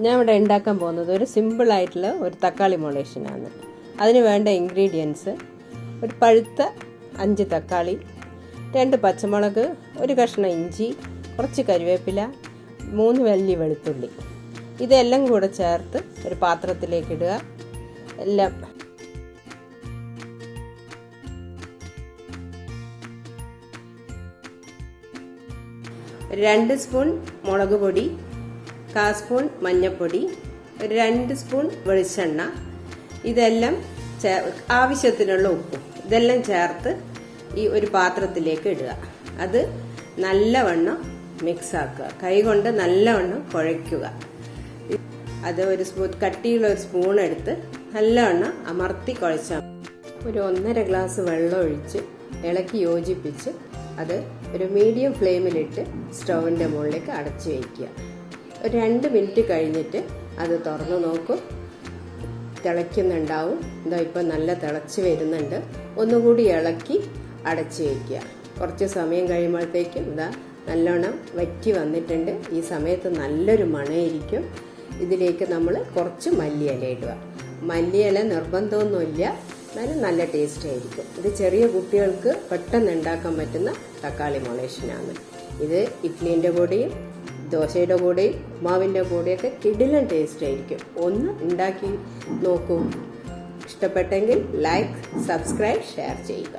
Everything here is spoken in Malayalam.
ഞാൻ ഇവിടെ ഉണ്ടാക്കാൻ പോകുന്നത് ഒരു സിമ്പിളായിട്ടുള്ള ഒരു തക്കാളി മൊളേഷനാണ്. അതിന് വേണ്ട ഇൻഗ്രീഡിയൻസ്: ഒരു പഴുത്ത 5 തക്കാളി, 2 പച്ചമുളക്, ഒരു കഷ്ണം ഇഞ്ചി, കുറച്ച് കരിവേപ്പില, 3 വലിയ വെളുത്തുള്ളി. ഇതെല്ലാം കൂടെ ചേർത്ത് ഒരു പാത്രത്തിലേക്ക് ഇടുക. എല്ലാം ഒരു 2 സ്പൂൺ മുളക് പൊടി, 1/4 സ്പൂൺ മഞ്ഞൾപ്പൊടി, ഒരു 2 സ്പൂൺ വെളിച്ചെണ്ണ, ഇതെല്ലാം ആവശ്യത്തിനുള്ള ഉപ്പും ഇതെല്ലാം ചേർത്ത് ഈ ഒരു പാത്രത്തിലേക്ക് ഇടുക. അത് നല്ലവണ്ണം മിക്സ് ആക്കുക. കൈ കൊണ്ട് നല്ലവണ്ണം കുഴയ്ക്കുക. അത് ഒരു സ്പൂൺ കട്ടിയുള്ള ഒരു സ്പൂൺ എടുത്ത് നല്ലവണ്ണം അമർത്തി കുഴച്ചാൽ ഒരു 1.5 ഗ്ലാസ് വെള്ളം ഒഴിച്ച് ഇളക്കി യോജിപ്പിച്ച് അത് ഒരു മീഡിയം ഫ്ലെയിമിലിട്ട് സ്റ്റൗവിൻ്റെ മുകളിലേക്ക് അടച്ചു വയ്ക്കുക. ഒരു 2 മിനിറ്റ് കഴിഞ്ഞിട്ട് അത് തുറന്ന് നോക്കും. തിളയ്ക്കുന്നുണ്ടാവും. ഇതാ ഇപ്പം നല്ല തിളച്ച് വരുന്നുണ്ട്. ഒന്നുകൂടി ഇളക്കി അടച്ചു വയ്ക്കുക. കുറച്ച് സമയം കഴിയുമ്പോഴത്തേക്കും ഇതാ നല്ലോണം വറ്റി വന്നിട്ടുണ്ട്. ഈ സമയത്ത് നല്ലൊരു മണമായിരിക്കും. ഇതിലേക്ക് നമ്മൾ കുറച്ച് മല്ലിയില ഇടുക. മല്ലിയില നിർബന്ധമൊന്നുമില്ല, എന്നാലും നല്ല ടേസ്റ്റ് ആയിരിക്കും. ഇത് ചെറിയ കുട്ടികൾക്ക് പെട്ടെന്ന് ഉണ്ടാക്കാൻ പറ്റുന്ന തക്കാളി മൊളേഷനാണ്. ഇത് ഇഡ്ഡലിൻ്റെ കൂടെയും ദോശയുടെ കൂടെയും മാവിൻ്റെ കൂടെയൊക്കെ കിടിലൻ ടേസ്റ്റ് ആയിരിക്കും. ഒന്ന് ഉണ്ടാക്കി നോക്കൂ. ഇഷ്ടപ്പെട്ടെങ്കിൽ ലൈക്ക്, സബ്സ്ക്രൈബ്, ഷെയർ ചെയ്യുക.